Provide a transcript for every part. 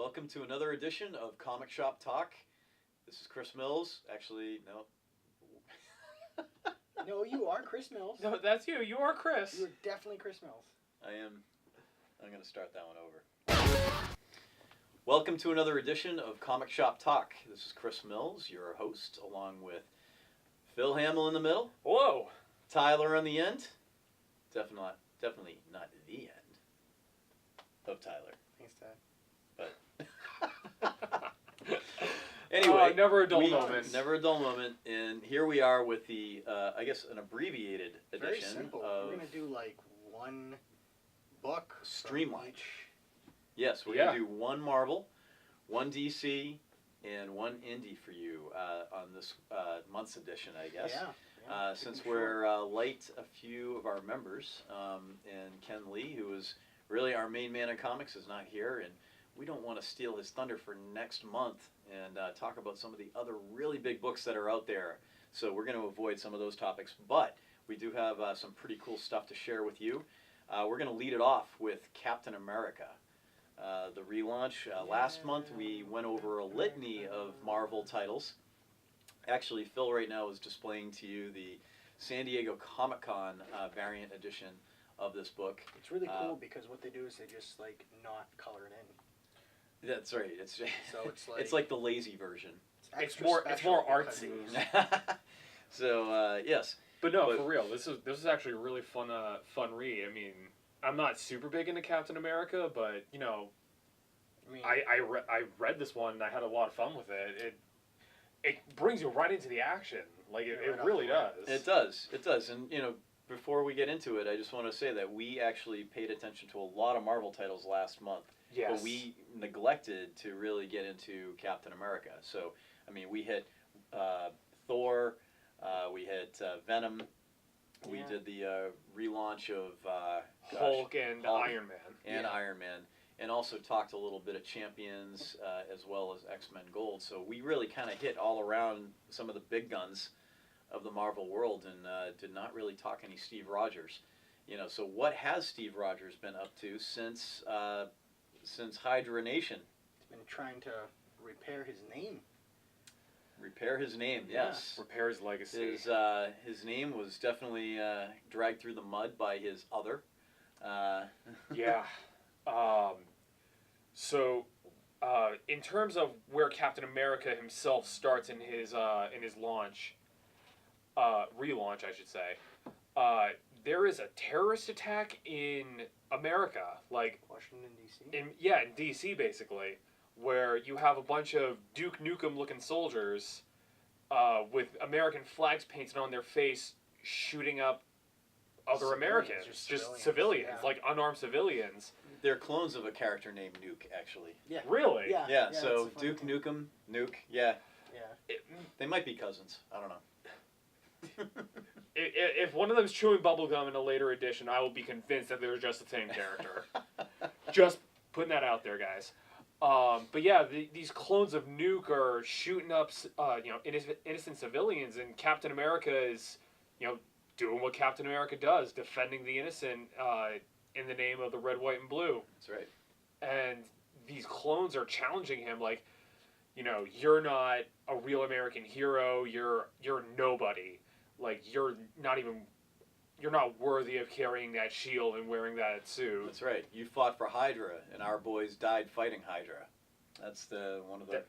Welcome to another edition of Comic Shop Talk. This is Chris Mills. Actually, no. No, you are Chris Mills. No, that's you. You are Chris. You're definitely Chris Mills. I am. I'm going to start that one over. Welcome to another edition of Comic Shop Talk. This is Chris Mills, your host, along with Phil Hamill in the middle. Whoa. Tyler on the end. Definitely not the end of Tyler. Thanks, Dad. But anyway, never a dull moment. Never a dull moment. And here we are with the, I guess, an abbreviated edition. Very simple. We're going to do like one book. Streamline. Yes, we're going to do one Marvel, one DC, and one indie for you on this month's edition, I guess. Yeah. Since we're light a few of our members, and Ken Lee, who is really our main man in comics, is not here, and we don't want to steal his thunder for next month and talk about some of the other really big books that are out there. So we're going to avoid some of those topics, but we do have some pretty cool stuff to share with you. We're going to lead it off with Captain America, the relaunch. Last month we went over a litany of Marvel titles. Actually, Phil right now is displaying to you the San Diego Comic-Con variant edition of this book. It's really cool because what they do is they just like not color it in. That's right. So it's like the lazy version. It's more artsy. So yes. But for real, this is actually a really fun read. I mean, I'm not super big into Captain America, but you know, I read this one and I had a lot of fun with it. It brings you right into the action. Like it really does. It does. And you know, before we get into it, I just want to say that we actually paid attention to a lot of Marvel titles last month. Yes. But we neglected to really get into Captain America. So, I mean, we hit Thor, we hit Venom, we did the relaunch of Hulk and Iron Man. Iron Man, and also talked a little bit of Champions as well as X-Men Gold. So we really kind of hit all around some of the big guns of the Marvel world and did not really talk any Steve Rogers. You know, so what has Steve Rogers been up to since Hydra Nation? He's been trying to repair his name. Repair his name, yes. Repair his legacy. His name was definitely dragged through the mud by his other. Yeah. So, in terms of where Captain America himself starts in his launch, relaunch, I should say, there is a terrorist attack in America, like Washington, D.C.? in D.C. basically, where you have a bunch of Duke Nukem-looking soldiers with American flags painted on their face shooting up other Americans, just civilians, like unarmed civilians. They're clones of a character named Nuke, actually. Yeah. Really? Yeah, so Duke Nukem, Nuke, yeah. Yeah. They might be cousins. I don't know. If one of them's chewing bubblegum in a later edition, I will be convinced that they're just the same character. Just putting that out there, guys. But yeah, these clones of Nuke are shooting up, innocent civilians, and Captain America is, doing what Captain America does, defending the innocent in the name of the red, white, and blue. That's right. And these clones are challenging him, like, you're not a real American hero. You're nobody. Like, you're not worthy of carrying that shield and wearing that suit. That's right. You fought for Hydra, and our boys died fighting Hydra. That's one of the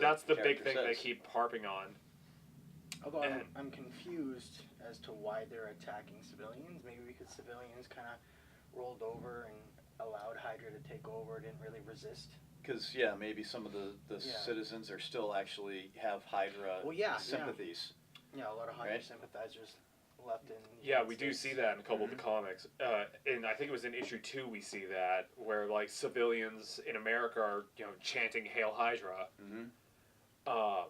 that's the big thing they keep harping on. Although I'm confused as to why they're attacking civilians. Maybe because civilians kind of rolled over and allowed Hydra to take over, didn't really resist. Because, maybe some of the citizens are still actually have Hydra sympathies. Yeah, a lot of Hydra sympathizers left in. Yeah, we do see that in a couple of the comics. And I think it was in issue 2 we see that, where like civilians in America are, chanting "Hail Hydra." Mm-hmm.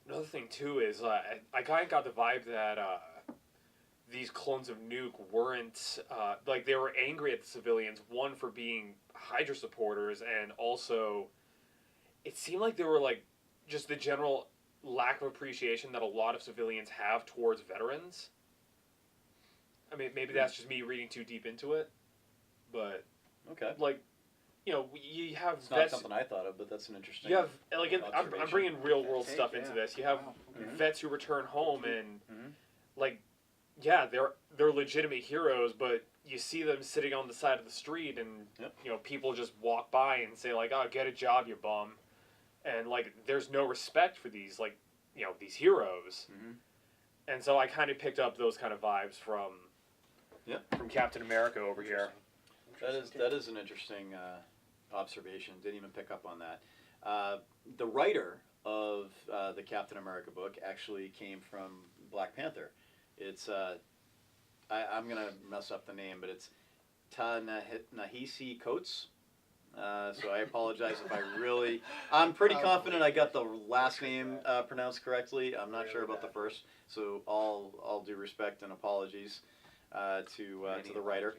Another thing too is I kind of got the vibe that these clones of Nuke weren't like they were angry at the civilians. One, for being Hydra supporters, and also it seemed like they were like just the general lack of appreciation that a lot of civilians have towards veterans. I mean, maybe that's just me reading too deep into it, but okay, like you have It's not vets. something I thought of, but that's an interesting. You have I'm observation. bringing real world Take, stuff yeah. into this. You have Wow, okay. vets who return home and Mhm. like, yeah, they're legitimate heroes, but you see them sitting on the side of the street, and Yep. people just walk by and say like, "Oh, get a job, you bum," and like, there's no respect for these these heroes, Mhm. and so I kind of picked up those kind of vibes from Yep. from Captain America over here. That is an interesting observation. Didn't even pick up on that. The writer of the Captain America book actually came from Black Panther. It's I'm gonna mess up the name, but it's Ta-Nehisi Coates. So I apologize if I really. I'm pretty confident I got the last name pronounced correctly. I'm not sure about the first. So all due respect and apologies to the writer.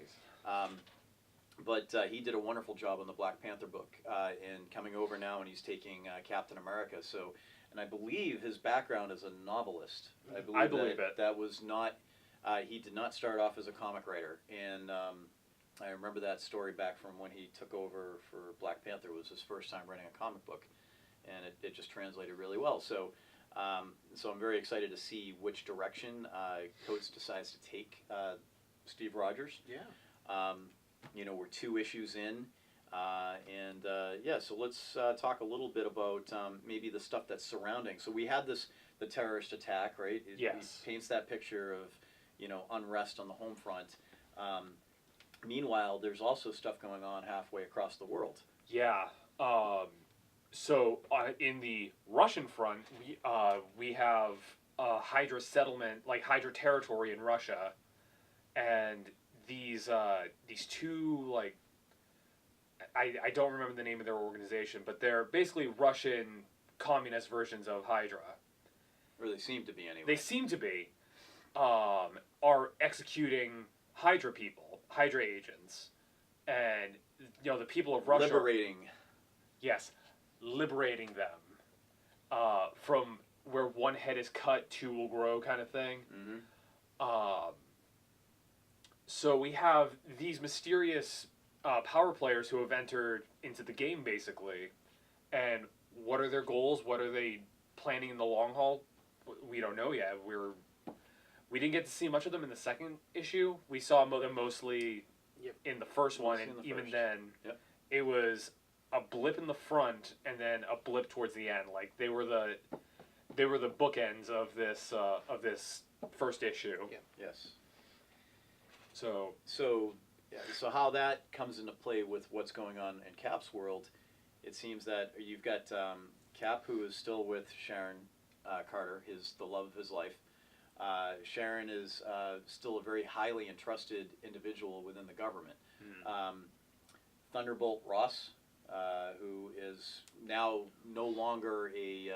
But he did a wonderful job on the Black Panther book, and coming over now, and he's taking Captain America. So, and I believe his background as a novelist. I believe that, it. That was not. He did not start off as a comic writer, and I remember that story back from when he took over for Black Panther. It was his first time writing a comic book, and it just translated really well. So, so I'm very excited to see which direction Coates decides to take Steve Rogers. Yeah. We're 2 issues in, and so let's talk a little bit about maybe the stuff that's surrounding. So we had the terrorist attack, right? Yes. It paints that picture of, unrest on the home front. Meanwhile, there's also stuff going on halfway across the world. Yeah. So in the Russian front, we have Hydra settlement, like Hydra territory in Russia, and these 2 like I don't remember the name of their organization, but they're basically Russian communist versions of Hydra. Or they seem to be anyway. They seem to be are executing Hydra people, Hydra agents, and the people of Russia liberating. Yes, liberating them from where one head is cut, 2 will grow, kind of thing. Mm-hmm. So we have these mysterious power players who have entered into the game, basically. And what are their goals? What are they planning in the long haul? We don't know yet. We didn't get to see much of them in the second issue. We saw them mostly in the first one, and even then, it was a blip in the front and then a blip towards the end. Like they were the bookends of this first issue. Yeah. Yes. So how that comes into play with what's going on in Cap's world, it seems that you've got Cap, who is still with Sharon Carter, the love of his life. Sharon is still a very highly entrusted individual within the government. Thunderbolt Ross, who is now no longer a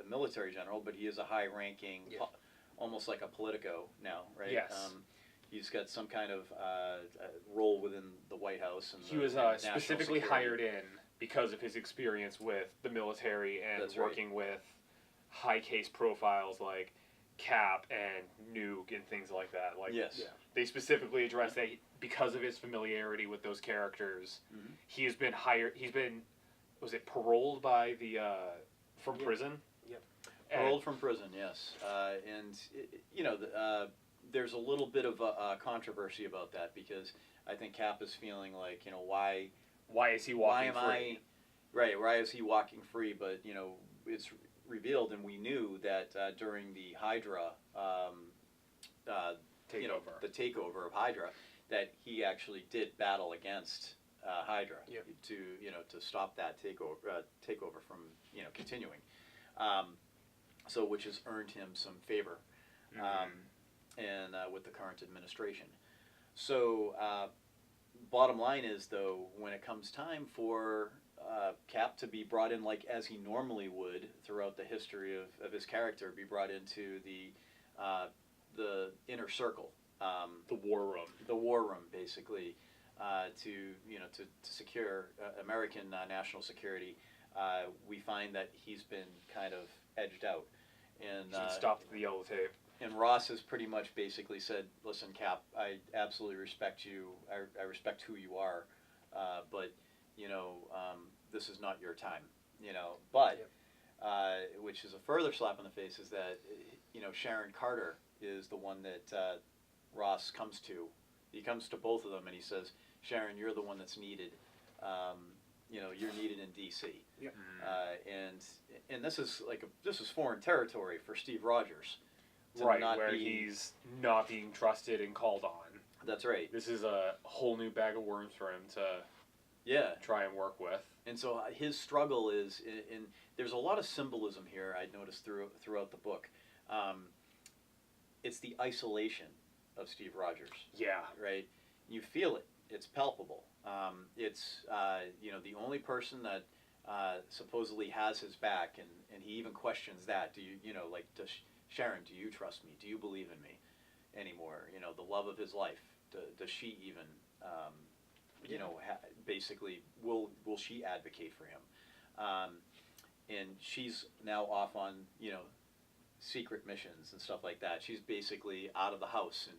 military general, but he is a high-ranking, almost like a politico now, right? Yes. He's got some kind of role within the White House. And he was specifically hired in because of his experience with the military and working with high-case profiles like Cap and Nuke and things like that. Like, they specifically address that because of his familiarity with those characters. Mm-hmm. He has been hired. He's been, was it paroled by the from prison? Yep. Paroled from prison, yes. There's a little bit of a controversy about that because I think Cap is feeling like, why is he walking free? Why is he walking free? But it's revealed, and we knew that during the Hydra takeover, the takeover of Hydra, that he actually did battle against Hydra to stop that takeover from continuing. So which has earned him some favor, and with the current administration. So bottom line is, though, when it comes time for Cap to be brought in like as he normally would throughout the history of his character, be brought into the inner circle, the war room, basically, to secure American national security. We find that he's been kind of edged out, and stopped the yellow tape. And Ross has pretty much basically said, "Listen, Cap, I absolutely respect you. I respect who you are, but this is not your time, but. Yep. Which is a further slap in the face is that Sharon Carter is the one that Ross comes to. He comes to both of them and he says, Sharon, you're the one that's needed. You're needed in D.C. Yep. And this is this is foreign territory for Steve Rogers. Right, where he's not being trusted and called on. That's right. This is a whole new bag of worms for him to try and work with. And so his struggle is, in there's a lot of symbolism here I noticed throughout the book. It's the isolation of Steve Rogers. Yeah. Right? You feel it. It's palpable. It's, the only person that supposedly has his back, and he even questions that. Sharon, do you trust me? Do you believe in me anymore? The love of his life. Does she even, basically, will she advocate for him? And she's now off on, secret missions and stuff like that. She's basically out of the house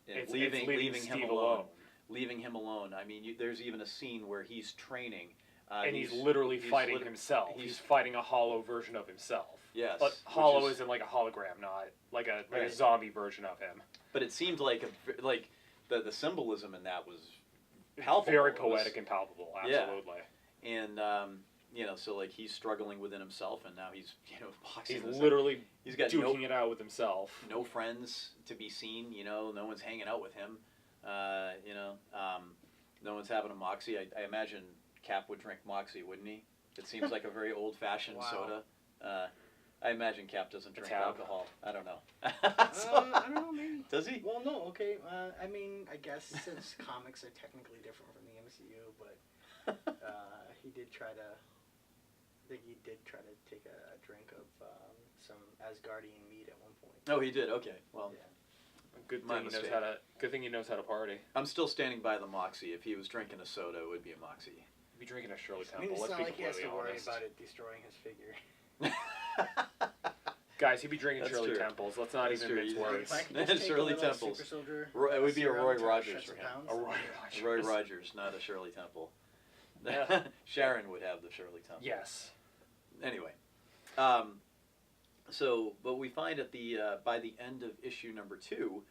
and leaving him alone. Leaving him alone. I mean, there's even a scene where he's training. And he's literally fighting himself. He's fighting a hollow version of himself. Yes. But hollow isn't like a hologram, not like a zombie version of him. But it seemed like the symbolism in that was palpable. Very poetic and palpable, absolutely. Yeah. And so he's struggling within himself, and now he's boxing. He's literally he's got duking it out with himself. No friends to be seen. No one's hanging out with him. No one's having a Moxie. I imagine Cap would drink Moxie, wouldn't he? It seems like a very old-fashioned soda. I imagine Cap doesn't drink alcohol. I don't know. I don't know, maybe. Does he? Well, no, okay. I mean, I guess since comics are technically different from the MCU, but he did try to. I think he did try to take a drink of some Asgardian meat at one point. Oh, he did. Okay. Well, yeah. Good thing he knows how to party. I'm still standing by the Moxie. If he was drinking a soda, it would be a Moxie. He'd be drinking a Shirley I mean, Temple. it's Let's not be like he has to completely worry honest. about it destroying his figure. Guys, he'd be drinking That's Shirley true. Temples. Let's not That's even true. mince words. If I could just take Shirley a little Temples. Super Soldier, It would be a serum Roy to Rogers shed for some him. pounds, A Roy yeah. Rogers. Roy Rogers, not a Shirley Temple. Yeah. Sharon would have the Shirley Temple. Yes. Anyway, but we find at the by the end of issue number 2,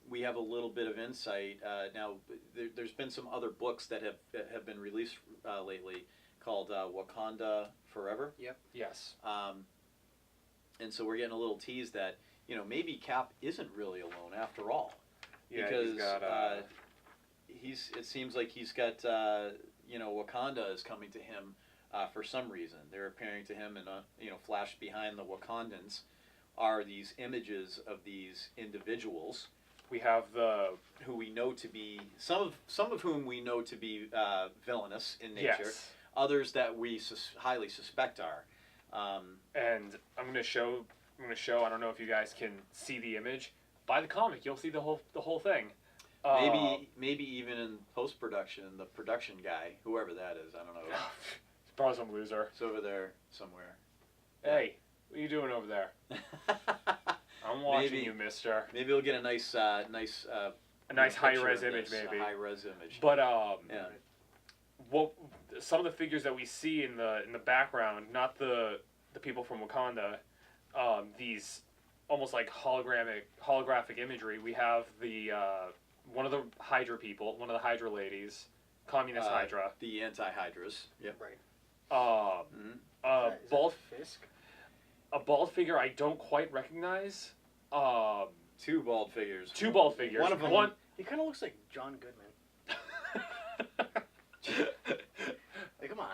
we have a little bit of insight. Now, there's been some other books that have been released lately called Wakanda Forever. Yep. Yes. And so we're getting a little tease that maybe Cap isn't really alone after all. Yeah, Because he's got. it seems like he's got Wakanda is coming to him for some reason. They're appearing to him, and flashed behind the Wakandans are these images of these individuals We have who we know to be some of whom we know to be villainous in nature. Yes. Others that we highly suspect are. And I'm gonna show. I don't know if you guys can see the image. Buy the comic. You'll see the whole thing. Maybe even in post-production, the production guy, whoever that is, I don't know. He's probably some loser. It's over there somewhere. Hey, what are you doing over there? I'm watching you, mister. Maybe we'll get a nice A nice high-res image, maybe. A high-res image. But yeah. what some of the figures that we see in the background, not the people from Wakanda, these almost like holographic imagery. We have the one of the Hydra people, one of the Hydra ladies, Communist Hydra. The anti-Hydras. Yep. Right. Is Bald that Fisk? a bald figure I don't quite recognize. 2 bald figures. 2 bald figures. One of them. He kind of looks like John Goodman. Like, come on.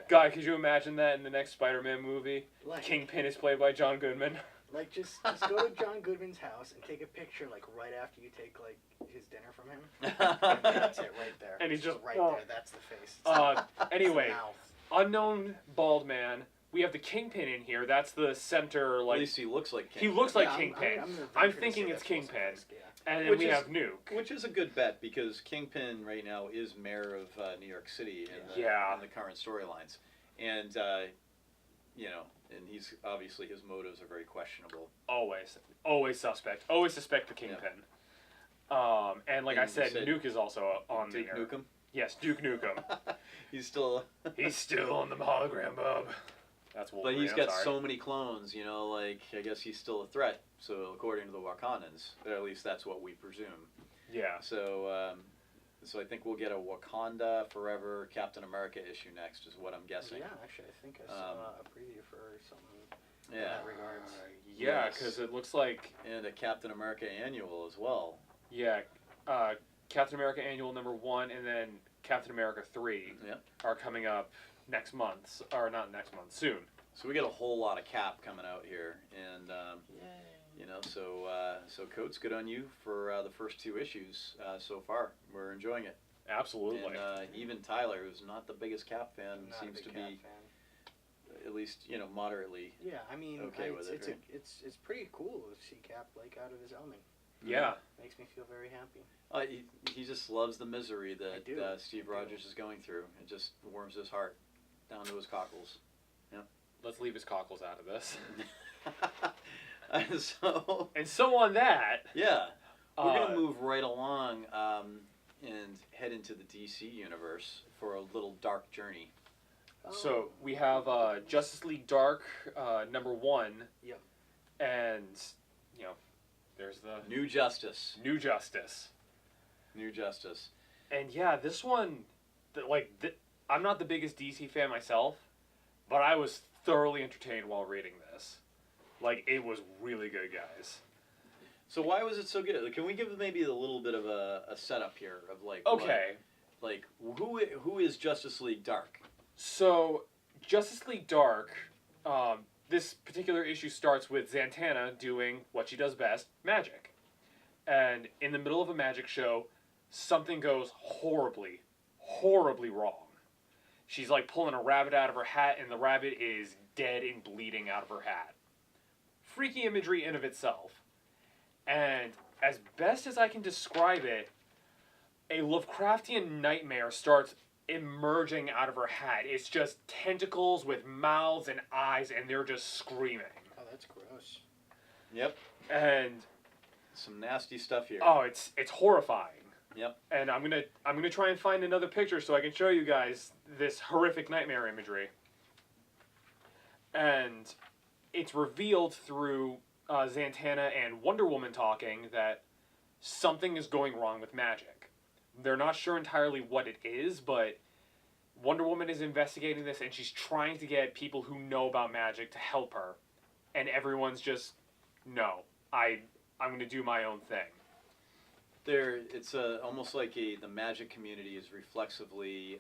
Guy, could you imagine that in the next Spider-Man movie? Like, Kingpin is played by John Goodman. Like, just go to John Goodman's house and take a picture, like, right after you take, like, his dinner from him. And that's it right there. And he's just right there. That's the face. Anyway, It's the mouth. unknown bald man. We have the Kingpin in here. That's the center, At like... least he looks like Kingpin. He looks like Yeah, Kingpin. I'm I'm thinking it's Kingpin. Fisk, yeah. And then Which we is- have Nuke. Which is a good bet, because Kingpin right now is mayor of New York City in the current storylines. And, and he's obviously, his motives are very questionable. Always suspect. Always suspect the Kingpin. And like I said, Nuke is also on Duke there. Nukem? Yes, Duke Nukem. He's still. He's still in the hologram, Bob. That's But Wolverine. he's I'm got sorry. so many clones, you know, like, I guess he's still a threat. So, according to the Wakandans, at least that's what we presume. Yeah. So I think we'll get a Wakanda Forever Captain America issue next, is what I'm guessing. Yeah, actually, I think I saw a preview for something in Yeah. that regards. Yeah, Yes. because it looks like And a Captain America annual as well. Captain America Annual #1 and then Captain America 3 Yep. are coming up next month, or not next month, soon. So we get a whole lot of Cap coming out here, and Yay. you know, so Coates, good on you for the first 2 issues so far. We're enjoying it. Absolutely. And even Tyler, who's not the biggest Cap fan, Not seems a to big Cap be fan. at least, you know, moderately. Yeah, I mean, okay with it's, it, it's pretty cool to see Cap like out of his element. Yeah. Makes me feel very happy. He just loves the misery that do. Steve I do. Rogers is going through. It just warms his heart down to his cockles. Let's leave his cockles out of this. So And so on that, yeah, we're uh, gonna move right along and head into the DC universe for a little dark journey. so we have Justice League Dark #1. Yep. And, you know, there's the New Justice. New Justice. New Justice. And yeah, this one, I'm not the biggest DC fan myself, but I was thoroughly entertained while reading this. Like, it was really good, guys. So why was it so good? Can we give maybe a little bit of a setup here of like Okay, who is Justice League Dark? so Justice League Dark, this particular issue starts with Zatanna doing what she does best, magic. And in the middle of a magic show, something goes horribly, horribly wrong. She's like pulling a rabbit out of her hat, and the rabbit is dead and bleeding out of her hat. Freaky imagery in of itself. And as best as I can describe it, a Lovecraftian nightmare starts emerging out of her hat. It's just tentacles with mouths and eyes, and they're just screaming. Oh, that's gross. Yep. And Some nasty stuff here. oh, it's horrifying. Yep. And I'm gonna try and find another picture so I can show you guys this horrific nightmare imagery. And it's revealed through Zatanna and Wonder Woman talking that something is going wrong with magic. They're not sure entirely what it is, but Wonder Woman is investigating this, and she's trying to get people who know about magic to help her. And everyone's just, no, I'm going to do my own thing. It's almost like the magic community is reflexively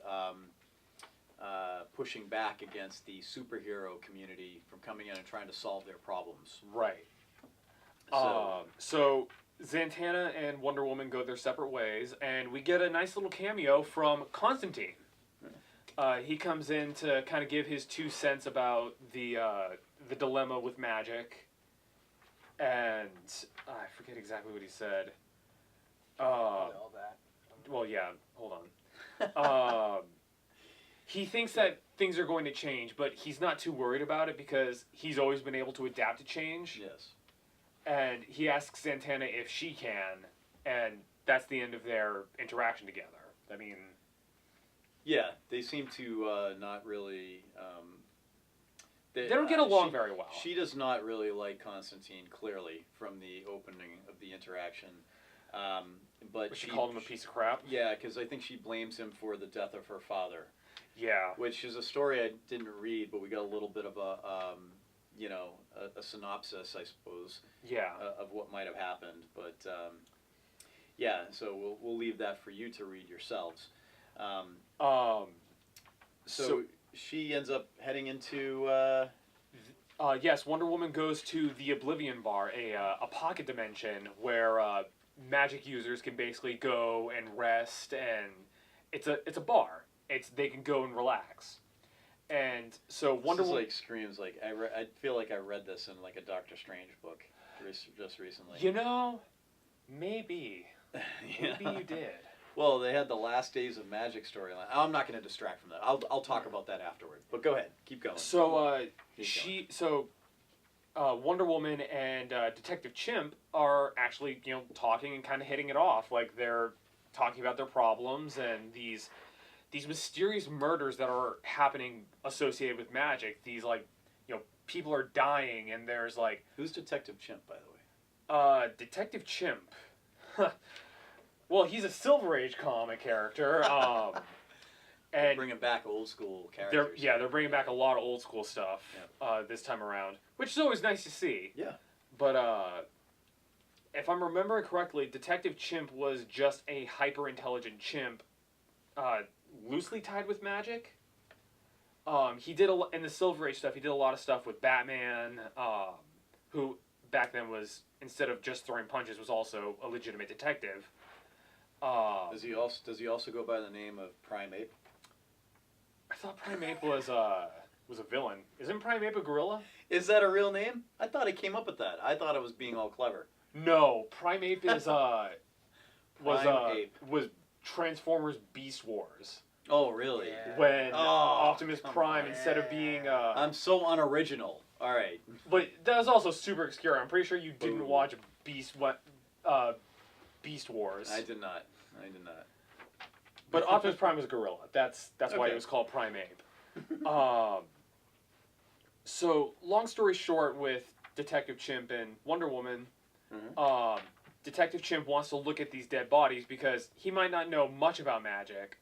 pushing back against the superhero community from coming in and trying to solve their problems. Right. So, So Zatanna and Wonder Woman go their separate ways, and we get a nice little cameo from Constantine. He comes in to kind of give his 2 cents about the dilemma with magic, and I forget exactly what he said. All that. Well, yeah, hold on. He thinks that things are going to change, but he's not too worried about it because he's always been able to adapt to change. yes. And he asks Zatanna if she can, and that's the end of their interaction together. I mean, Yeah, they seem to not really. they don't get along she, very well. She does not really like Constantine, clearly, from the opening of the interaction. But She called him a piece of crap. Yeah, because I think she blames him for the death of her father, Yeah. which is a story I didn't read, but we got a little bit of a synopsis, I suppose, Yeah. of what might have happened. But yeah, so we'll leave that for you to read yourselves. So she ends up heading into. Yes, Wonder Woman goes to the Oblivion Bar, a pocket dimension where magic users can basically go and rest, and it's a bar. They can go and relax. And so Wonder This is Woman like screams like I feel like I read this in like a Doctor Strange book just recently. You know, maybe Yeah. you did. Well, they had the Last Days of Magic storyline. I'm not going to distract from that. I'll talk about that afterward. But go ahead, keep going. So Keep going. Wonder Woman and Detective Chimp are actually talking and kind of hitting it off. Like they're talking about their problems and these these mysterious murders that are happening associated with magic. These like, people are dying, and there's like Who's Detective Chimp, by the way? Detective Chimp. Well, he's a Silver Age comic character. They're And bringing back old school they're characters. they're bringing back a lot of old school stuff this time around, which is always nice to see. Yeah. But if I'm remembering correctly, Detective Chimp was just a hyper intelligent chimp, loosely tied with magic. He did in the Silver Age stuff. He did a lot of stuff with Batman, who back then was, instead of just throwing punches, was also a legitimate detective. Does he also go by the name of Prime Ape? I thought Prime Ape was a villain. Isn't Prime Ape a gorilla? Is that a real name? I thought he came up with that. I thought it was being all clever. No, Prime Ape is Prime Ape. was Transformers Beast Wars. Oh, really? Yeah. When Oh, Optimus come Prime, on. instead of being I'm so unoriginal. All right. but that was also super obscure. I'm pretty sure you didn't Ooh. watch Beast Wars. I did not. But Optimus Prime was a gorilla. That's why Okay. it was called Prime Ape. So long story short, with Detective Chimp and Wonder Woman, Mhm. Detective Chimp wants to look at these dead bodies because he might not know much about magic,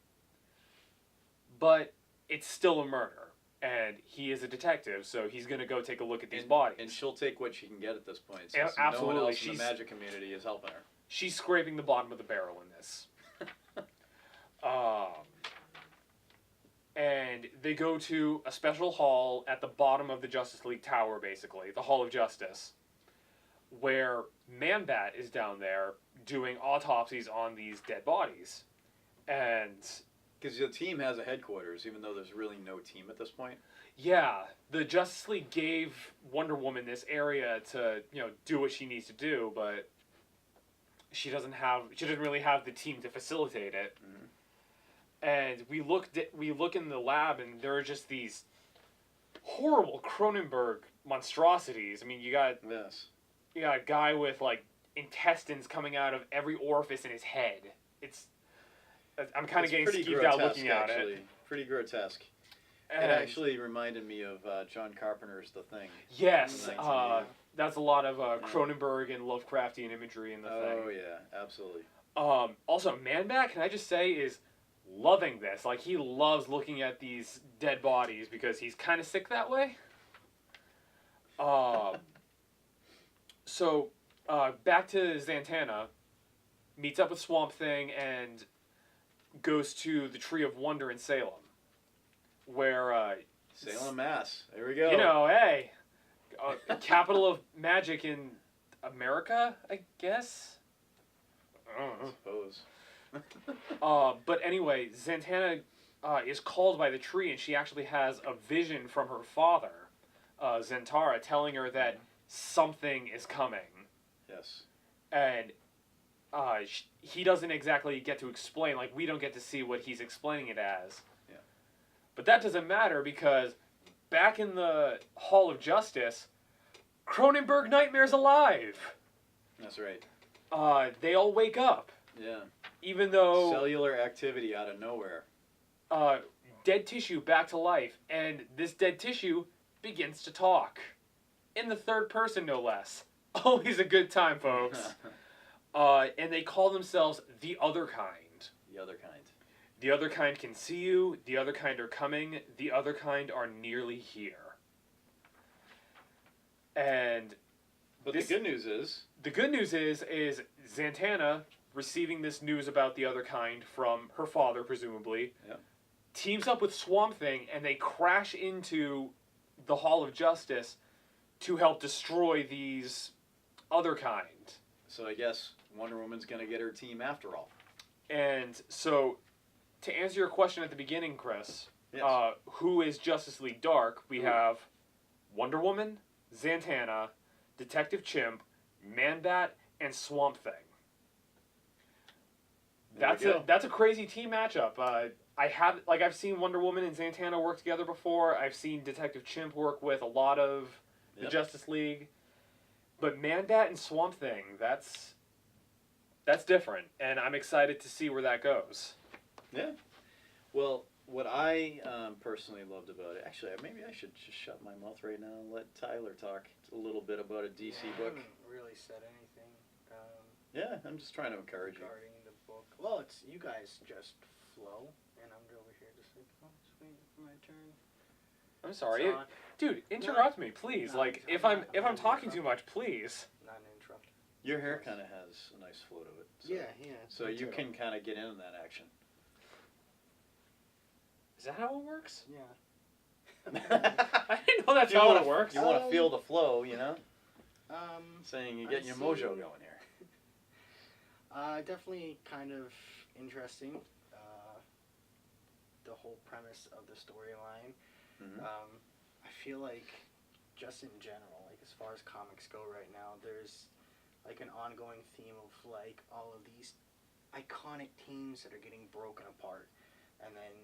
but it's still a murder, and he is a detective, so he's gonna go take a look at these bodies. And she'll take what she can get at this point, since Absolutely. no one else in She's- the magic community is helping her. She's scraping the bottom of the barrel in this. And they go to a special hall at the bottom of the Justice League Tower, basically, the Hall of Justice, where Man-Bat is down there doing autopsies on these dead bodies. And Because the team has a headquarters, even though there's really no team at this point. yeah, the Justice League gave Wonder Woman this area to, do what she needs to do, but she doesn't really have the team to facilitate it. Mhm. And we look in the lab, and there are just these horrible Cronenberg monstrosities. I mean, you got Yes. a guy with like intestines coming out of every orifice in his head. I'm kind of It's getting pretty skeeved out grotesque, looking at actually. it. Pretty grotesque. And It actually reminded me of John Carpenter's The Thing. yes, 1980. that's a lot of Cronenberg and Lovecraftian imagery in the Oh thing. yeah, absolutely. Also, Man-Bat, can I just say, is loving this. Like, he loves looking at these dead bodies because he's kind of sick that way. So, back to Zatanna, meets up with Swamp Thing and goes to the Tree of Wonder in Salem, where, Salem, Mass. There we go. hey, capital of magic in America, I guess? I don't know. I suppose. But anyway, Zatanna is called by the tree, and she actually has a vision from her father, Zentara, telling her that something is coming. Yes. And he doesn't exactly get to explain, like, we don't get to see what he's explaining it as. Yeah. But that doesn't matter, because back in the Hall of Justice, Cronenberg Nightmare's alive! That's right. They all wake up, Yeah. even though Cellular activity out of nowhere. dead tissue back to life, and this dead tissue begins to talk. In the third person, no less. Always a good time, folks. And they call themselves the Other Kind. The other kind. The Other Kind can see you, the Other Kind are coming, the Other Kind are nearly here. And But this- the good news is, is Zatanna, receiving this news about the Other Kind from her father, presumably, Yep. teams up with Swamp Thing, and they crash into the Hall of Justice to help destroy these Other Kind. so I guess Wonder Woman's gonna get her team after all. And so, to answer your question at the beginning, Chris, Yes. who is Justice League Dark? We Ooh. have Wonder Woman, Zatanna, Detective Chimp, Man-Bat, and Swamp Thing. There we go. That's a crazy team matchup. I've seen Wonder Woman and Zatanna work together before. I've seen Detective Chimp work with a lot of the Yep. Justice League, but Man-Bat and Swamp Thing, that's different, and I'm excited to see where that goes. Yeah. Well, what I personally loved about it, actually, maybe I should just shut my mouth right now and let Tyler talk a little bit about a DC Yeah, book. I haven't really said anything Yeah, I'm just trying to encourage you. regarding the book. Well, it's you guys just flow, and I'm over here just like, oh, just waiting for my turn. I'm sorry, So, dude. Interrupt me, please. No, like, I'm if not- I'm I'm talking too interrupting. much, please. not an interrupt. Your hair Of course. kind of has a nice flow to it. So, Yeah. So me you too. can kind of get into that action. Is that how it works? Yeah. I didn't know that's how it works. You want to feel the flow, you know? Um, Saying you're I've getting your mojo seen- going here. definitely kind of interesting. The whole premise of the storyline. Hmm. I feel like, just in general, like as far as comics go right now, there's like an ongoing theme of like all of these iconic teams that are getting broken apart, and then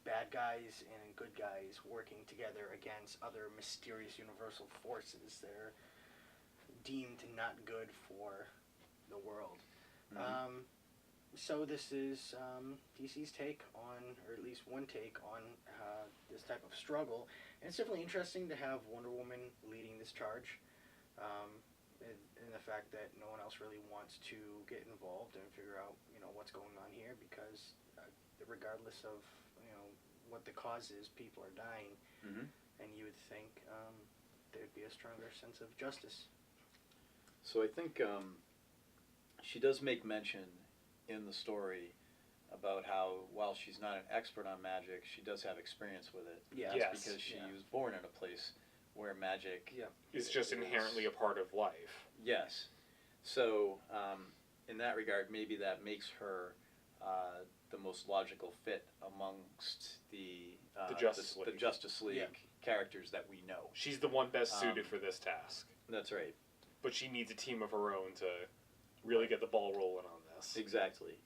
bad guys and good guys working together against other mysterious universal forces that are deemed not good for the world. Mhm. So this is DC's take on, or at least one take on this type of struggle. And it's definitely interesting to have Wonder Woman leading this charge, and the fact that no one else really wants to get involved and figure out what's going on here, because regardless of what the cause is, people are dying, Hmm. and you would think there'd be a stronger sense of justice. So I think she does make mention in the story about how, while she's not an expert on magic, she does have experience with it. Yeah. Yes. Because she Yeah. was born in a place where magic. Yeah. It's just inherently a part of life. Yes. So in that regard, maybe that makes her the most logical fit amongst the Justice the League. Justice League Yeah. characters that we know. She's the one best suited for this task. That's right. But she needs a team of her own to really get the ball rolling on this. Exactly.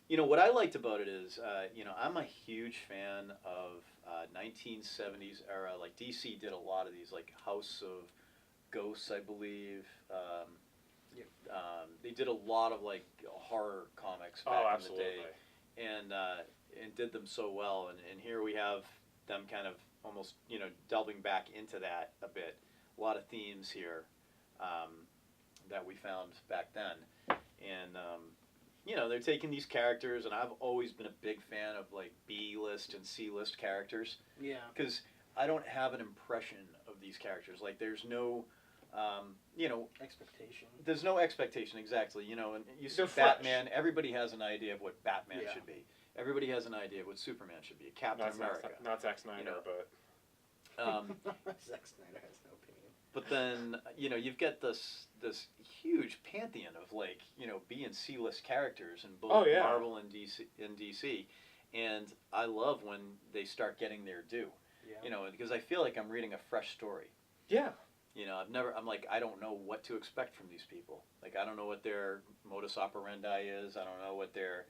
What I liked about it is, I'm a huge fan of 1970s era. Like DC did a lot of these, like House of Ghosts, I believe. They did a lot of like horror comics back Oh, in absolutely. the day, and did them so well. And here we have them kind of almost delving back into that a bit. A lot of themes here that we found back then, and they're taking these characters, and I've always been a big fan of like B-list and C-list characters, Yeah. because I don't have an impression of these characters. Like there's no, Expectation. there's no expectation exactly. And you see They're fresh. Batman. Everybody has an idea of what Batman Yeah. should be. Everybody has an idea of what Superman should be. Captain America. Not Zack Snyder, but Zack Snyder has no opinion. But then you've got this huge pantheon of like B and C list characters in both Oh, yeah. Marvel and DC, and I love when they start getting their due. Yeah. Because I feel like I'm reading a fresh story. yeah. I'm like, I don't know what to expect from these people. Like I don't know what their modus operandi is. I don't know what they're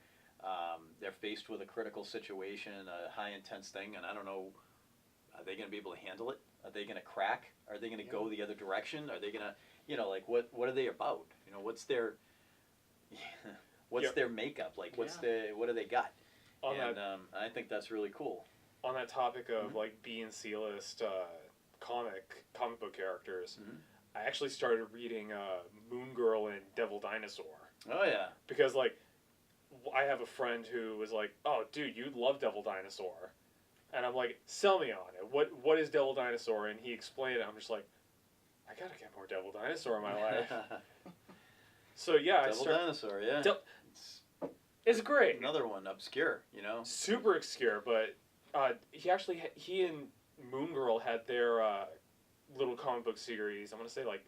faced with a critical situation, a high intense thing, and I don't know. Are they going to be able to handle it? Are they going to crack? Are they going to go the other direction? Are they going to, like what are they about? What's their their makeup? Like what do they got? And I think that's really cool. On that topic of Mhm. like B and C list comic book characters, Mhm. I actually started reading Moon Girl and Devil Dinosaur Oh yeah. because like I have a friend who was like, "Oh, dude, you'd love Devil Dinosaur," and I'm like, "Sell me on it. What is Devil Dinosaur?" And he explained it. I'm just like, I gotta get more Devil Dinosaur in my life. So yeah, Devil Dinosaur, yeah. It's it's great. another one, obscure, Super obscure, but he and Moon Girl had their little comic book series. I'm gonna say like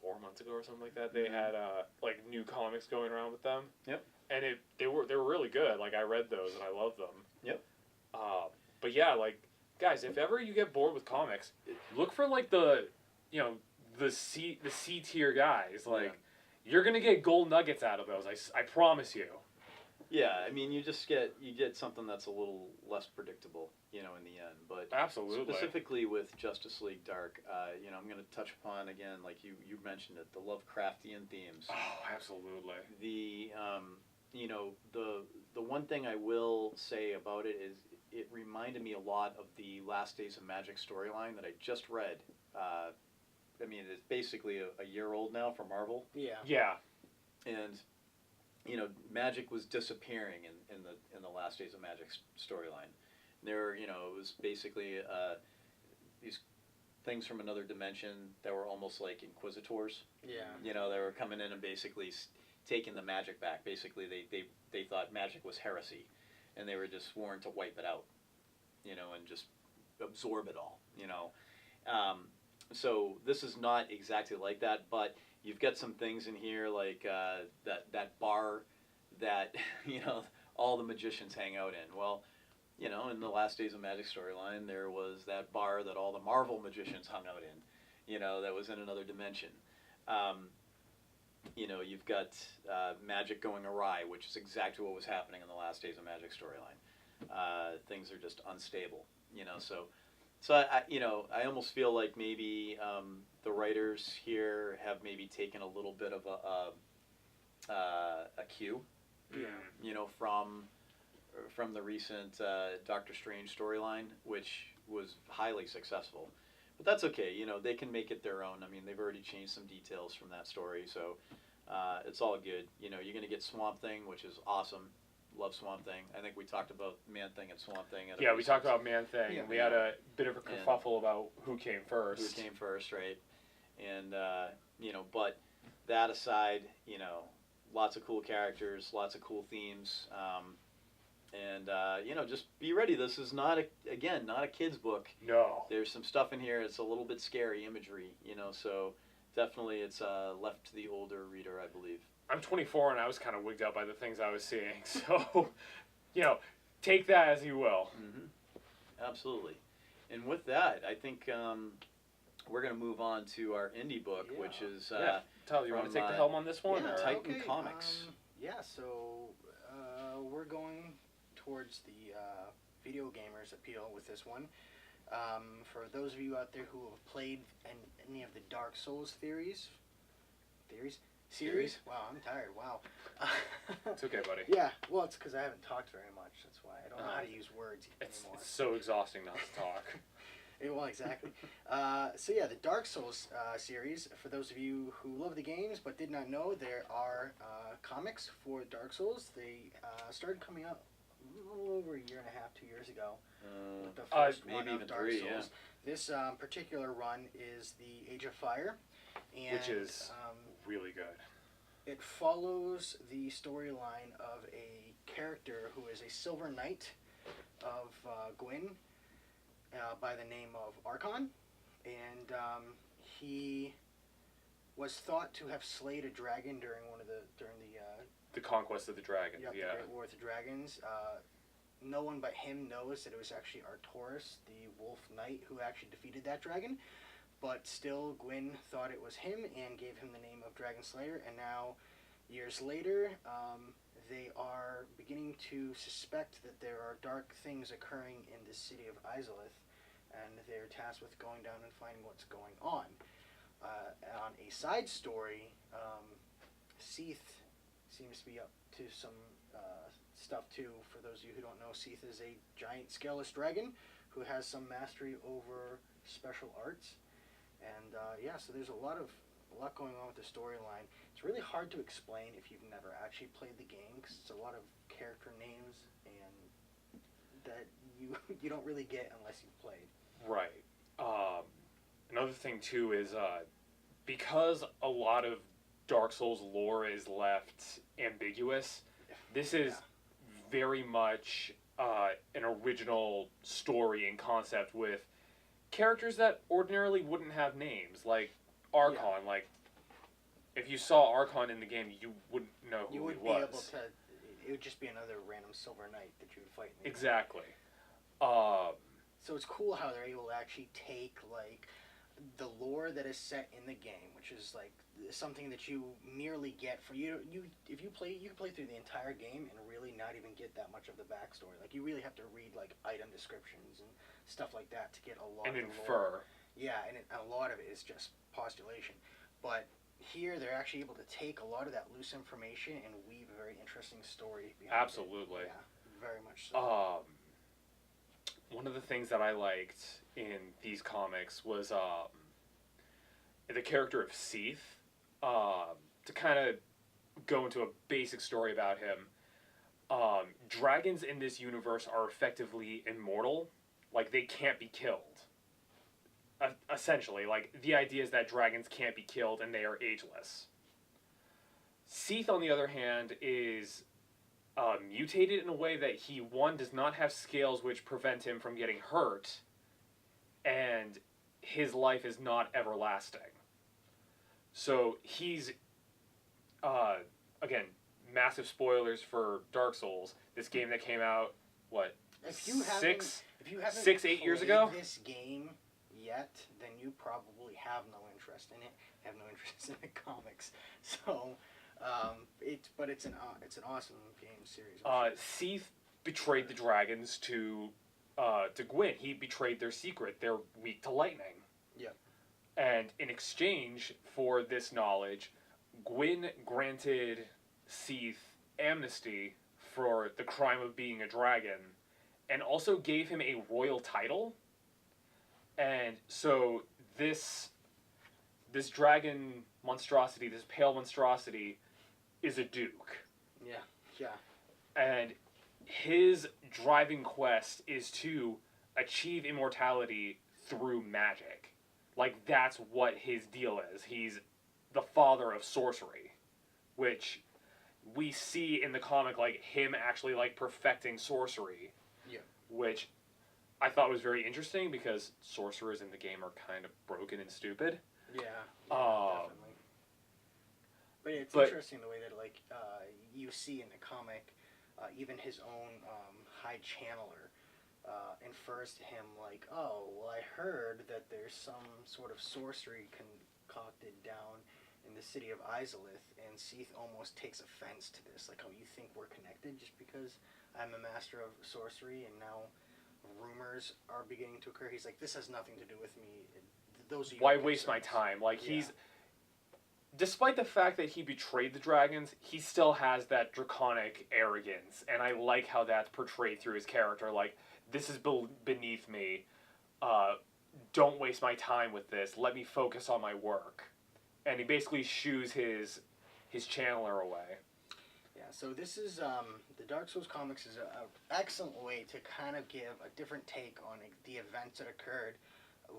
4 months ago or something like that. They Mhm. had like new comics going around with them. Yep. And they were really good. Like I read those and I loved them. Yep. But yeah, like guys, if ever you get bored with comics, look for like the C tier guys. Like you're gonna get gold nuggets out of those. I promise you. Yeah, I mean, you get something that's a little less predictable, in the end. But Absolutely. specifically with Justice League Dark, I'm going to touch upon again, like you mentioned it, the Lovecraftian themes. Oh, absolutely. The you know, the one thing I will say about it is it reminded me a lot of the Last Days of Magic storyline that I just read. I mean, it's basically a year old now for Marvel, Yeah. Yeah. and you know, magic was disappearing in the Last Days of Magic storyline. There, you know, it was basically these things from another dimension that were almost like inquisitors. Yeah. You know, they were coming in and basically taking the magic back. Basically, they thought magic was heresy, and they were just sworn to wipe it out. You know, and just absorb it all. You know, so this is not exactly like that, but you've got some things in here like that bar that you know all the magicians hang out in. Well, you know, in the Last Days of Magic storyline, there was that bar that all the Marvel magicians hung out in. You know, that was in another dimension. Um, you know, you've got magic going awry, which is exactly what was happening in the Last Days of Magic storyline. Things are just unstable. You know, so you know, I almost feel like maybe the writers here have maybe taken a little bit of a cue, Yeah. you know, from the recent Doctor Strange storyline, which was highly successful. But that's okay. You know, they can make it their own. I mean, they've already changed some details from that story, so it's all good. You know, you're going to get Swamp Thing, which is awesome. Love Swamp Thing. I think we talked about Man Thing and Swamp Thing. Yeah, we talked about Man Thing. Yeah. And we had a bit of a kerfuffle about who came first. Who came first, right? And you know, but that aside, you know, lots of cool characters, lots of cool themes, and you know, just be ready. This is not not a kid's book. No. There's some stuff in here. It's a little bit scary imagery, you know. So definitely, it's left to the older reader, I believe. I'm 24 and I was kind of wigged out by the things I was seeing. So, you know, take that as you will. Mm-hmm. Absolutely. And with that, I think we're going to move on to our indie book, Yeah. which is Tyler, you want to from, take the helm on this one? Yeah, or- Titan okay, Comics. Yeah, so we're going towards the video gamers appeal with this one. For those of you out there who have played any of the Dark Souls series? Wow, I'm tired. Wow. It's okay, buddy. Yeah, well, it's because I haven't talked very much. That's why I don't know how to use words It's anymore. so exhausting not to talk. Well, exactly. So yeah, the Dark Souls series. For those of you who love the games but did not know, there are comics for Dark Souls. They started coming out a little over a year and a half, 2 years ago. With the first maybe run even of Dark 3, Souls. yeah. This particular run is the Age of Fire, and Which is really good. it follows the storyline of a character who is a Silver Knight of Gwyn. By the name of Archon, and he was thought to have slayed a dragon during The Conquest of the Dragons, the Great War with the Dragons. No one but him knows that it was actually Artoris, the Wolf Knight, who actually defeated that dragon. But still, Gwyn thought it was him and gave him the name of Dragon Slayer. And now, years later, they are beginning to suspect that there are dark things occurring in the city of Izalith, and they're tasked with going down and finding what's going on. On a side story, Seath seems to be up to some stuff too. For those of you who don't know, Seath is a giant scaleless dragon who has some mastery over special arts. And yeah, so there's a lot going on with the storyline. It's really hard to explain if you've never actually played the game, because it's a lot of character names and that you don't really get unless you've played. Right. Another thing too is because a lot of Dark Souls lore is left ambiguous. This is very much an original story and concept with characters that ordinarily wouldn't have names, like Archon. Yeah. Like, if you saw Archon in the game, you wouldn't know who You would he was. be able to. It would just be another random Silver Knight that you would fight in the game. Exactly. So it's cool how they're able to actually take like the lore that is set in the game, which is like something that you merely get for if you play, you can play through the entire game and really not even get that much of the backstory. Like you really have to read like item descriptions and stuff like that to get a lot And of the infer. lore. Yeah, and a lot of it is just postulation. But here they're actually able to take a lot of that loose information and weave a very interesting story behind Absolutely. it. Yeah, very much so. One of the things that I liked in these comics was the character of Seath. To kind of go into a basic story about him, dragons in this universe are effectively immortal. Like, they can't be killed. Essentially, like, the idea is that dragons can't be killed and they are ageless. Seath, on the other hand, is mutated in a way that he, one, does not have scales which prevent him from getting hurt, and his life is not everlasting. So he's, again, massive spoilers for Dark Souls, this game that came out, what, If you haven't 6-8 years ago? played this game yet, then you probably have no interest in it. Have no interest in the comics. So, it's an awesome game series. Seath betrayed the dragons to Gwyn. He betrayed their secret. They're weak to lightning. Yeah. And in exchange for this knowledge, Gwyn granted Seath amnesty for the crime of being a dragon, and also gave him a royal title. And so this dragon monstrosity, this pale monstrosity, is a duke. Yeah, yeah. And his driving quest is to achieve immortality through magic. Like, that's what his deal is. He's the father of sorcery, which we see in the comic, like, him actually, like, perfecting sorcery. Yeah. Which I thought was very interesting, because sorcerers in the game are kind of broken and stupid. Yeah, definitely. But it's interesting the way that, like, you see in the comic, even his own High Channeler infers to him, like, oh, well, I heard that there's some sort of sorcery concocted down in the city of Izalith, and Seath almost takes offense to this. Like, oh, you think we're connected just because I'm a master of sorcery, and now rumors are beginning to occur? He's like, this has nothing to do with me. Those are your Why waste my concerns. time? Like, Yeah. despite the fact that he betrayed the dragons, he still has that draconic arrogance, and I like how that's portrayed through his character. Like, this is beneath me. Don't waste my time with this. Let me focus on my work. And he basically shoos his channeler away. Yeah, so this is, the Dark Souls comics is an excellent way to kind of give a different take on the events that occurred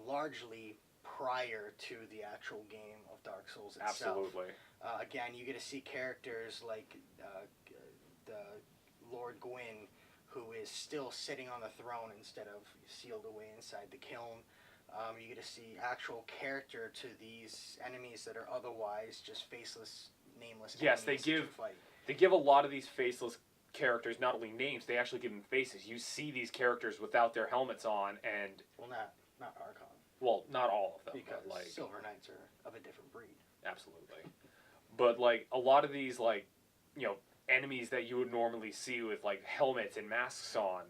largely prior to the actual game of Dark Souls itself. Absolutely. Again, you get to see characters like the Lord Gwyn, who is still sitting on the throne instead of sealed away inside the kiln. You get to see actual character to these enemies that are otherwise just faceless, nameless Yes, enemies to fight. They give a lot of these faceless characters not only names, they actually give them faces. You see these characters without their helmets on, and Well, not Archon, well, not all of them, because but like Silver Knights are of a different breed. absolutely. But like a lot of these, like, you know, enemies that you would normally see with like helmets and masks on,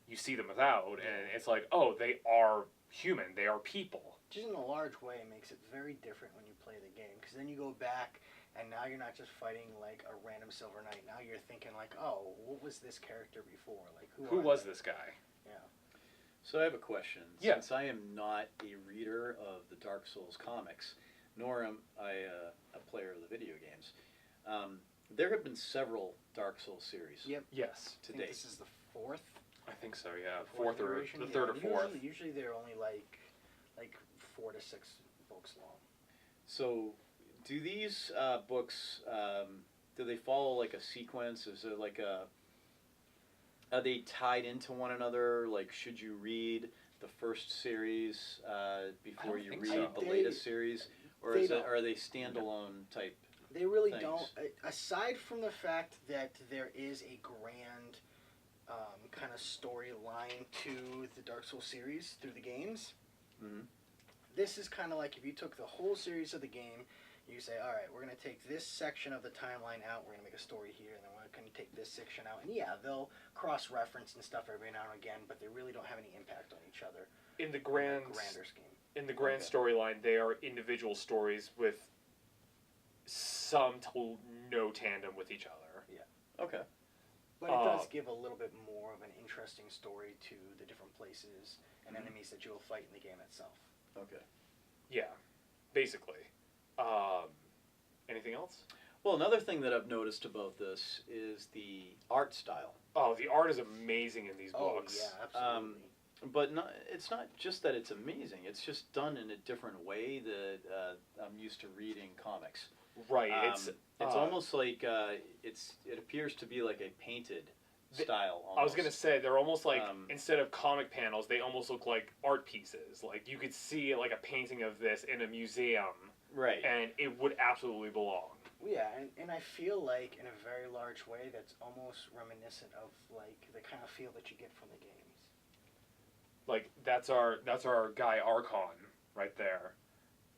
you see them without, and it's like, oh, they are human, they are people. Just in a large way, it makes it very different when you play the game, because then you go back and now you're not just fighting like a random Silver Knight. Now you're thinking like, oh, what was this character before? Like, Who was this guy? Yeah. So I have a question. Yeah. Since I am not a reader of the Dark Souls comics, nor am I a player of the video games, there have been several Dark Souls series Yep. Yes, to I think date. this is the fourth. I think so. Yeah, The fourth or iteration? the Yeah, third or fourth. Usually they're only like 4 to 6 books long. So, do these books do they follow like a sequence? Is it like are they tied into one another? Like, should you read the first series before don't you think read so. the latest series, or they is it don't. are they standalone type? They really things. don't. Aside from the fact that there is a grand kind of storyline to the Dark Souls series through the games, Mhm. this is kind of like if you took the whole series of the game, you say, all right, we're going to take this section of the timeline out, we're going to make a story here, and then we're going to take this section out. And yeah, they'll cross-reference and stuff every now and again, but they really don't have any impact on each other. In the on grand the grander scheme. in the grand Okay. storyline, they are individual stories with some to no tandem with each other. Okay. But it does give a little bit more of an interesting story to the different places and enemies that you'll fight in the game itself. Okay. Yeah, basically. Anything else? Well, another thing that I've noticed about this is the art style. Oh, the art is amazing in these books. Oh, yeah, absolutely. But it's not just that it's amazing. It's just done in a different way that I'm used to reading comics. Right. It's almost like it appears to be like a painted style. Almost. I was gonna say they're almost like instead of comic panels, they almost look like art pieces. Like you could see like a painting of this in a museum, right? And it would absolutely belong. Yeah, and I feel like in a very large way that's almost reminiscent of like the kind of feel that you get from the games. Like that's our guy Archon right there,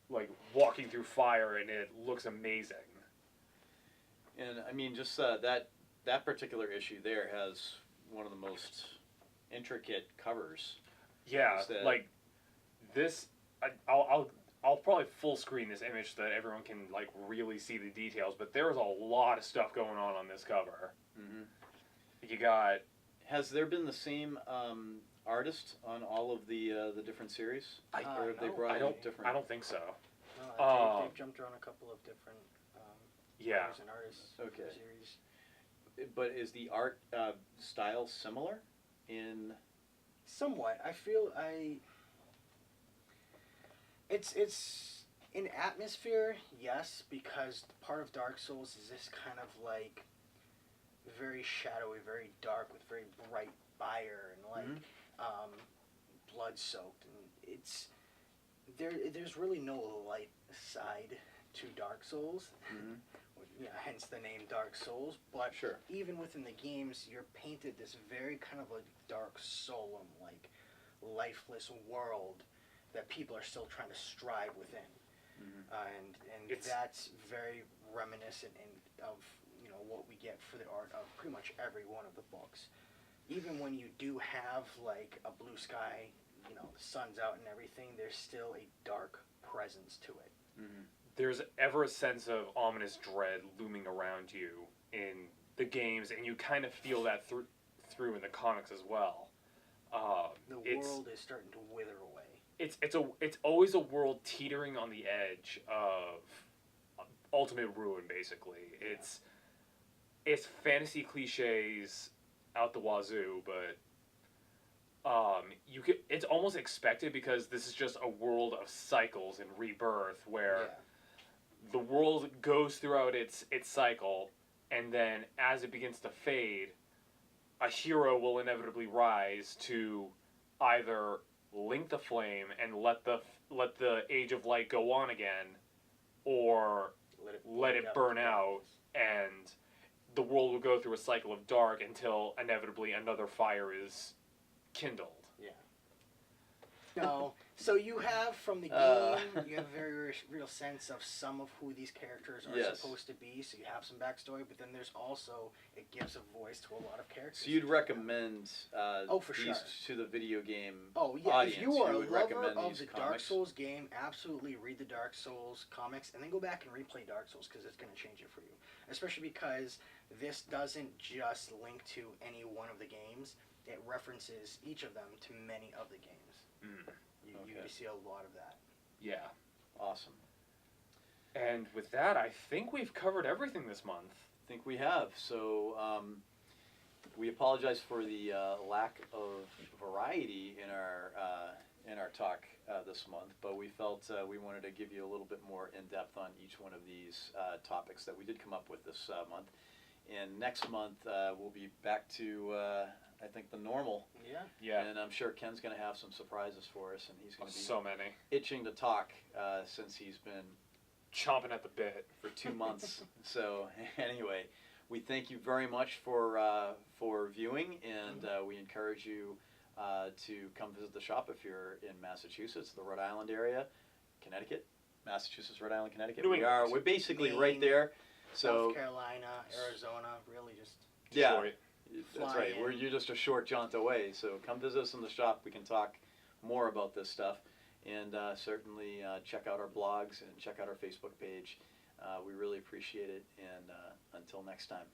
like walking through fire, and it looks amazing. And I mean, just that particular issue there has one of the most intricate covers. Yeah, like this. I'll probably full screen this image so that everyone can like really see the details. But there's a lot of stuff going on this cover. Mm-hmm. You got. Has there been the same artist on all of the different series? Or have they brought in different? I don't think so. No, they've jumped around a couple of different writers and artists series. But is the art style similar in? Somewhat. I feel It's in atmosphere, yes, because part of Dark Souls is this kind of like very shadowy, very dark with very bright fire and like blood soaked, and it's there's really no light side to Dark Souls. Yeah, hence the name Dark Souls. But even within the games, you're painted this very kind of like dark solemn, like lifeless world that people are still trying to strive within, and that's very reminiscent of what we get for the art of pretty much every one of the books. Even when you do have like a blue sky, the sun's out and everything, there's still a dark presence to it. There's ever a sense of ominous dread looming around you in the games, and you kind of feel that through in the comics as well. The world is starting to wither away. It's always a world teetering on the edge of ultimate ruin. Basically, it's fantasy cliches out the wazoo, but it's almost expected because this is just a world of cycles and rebirth where the world goes throughout its cycle, and then as it begins to fade, a hero will inevitably rise to either link the flame and let the Age of Light go on again, or let it burn out, and the world will go through a cycle of dark until inevitably another fire is kindled. No, so you have from the game, you have a very real sense of some of who these characters are supposed to be, so you have some backstory, but then there's also, it gives a voice to a lot of characters. So you'd recommend for these sure. to the video game audience. If you are a lover of the comics? Dark Souls game, absolutely read the Dark Souls comics, and then go back and replay Dark Souls, because it's going to change it for you. Especially because this doesn't just link to any one of the games, it references each of them to many of the games. You see a lot of that. Yeah. Awesome. And with that, I think we've covered everything this month. I think we have. So we apologize for the lack of variety in our talk this month, but we felt we wanted to give you a little bit more in depth on each one of these topics that we did come up with this month. And next month we'll be back to I think the normal. Yeah. And I'm sure Ken's going to have some surprises for us, and he's going to be so many itching to talk since he's been chomping at the bit for 2 months. So anyway, we thank you very much for viewing, and we encourage you to come visit the shop if you're in Massachusetts, the Rhode Island area, Connecticut, Massachusetts, Rhode Island, Connecticut. We're basically Maine, right there. So South Carolina, Arizona, really just Detroit. That's right. You're just a short jaunt away. So come visit us in the shop. We can talk more about this stuff, and certainly check out our blogs and check out our Facebook page. We really appreciate it, and until next time.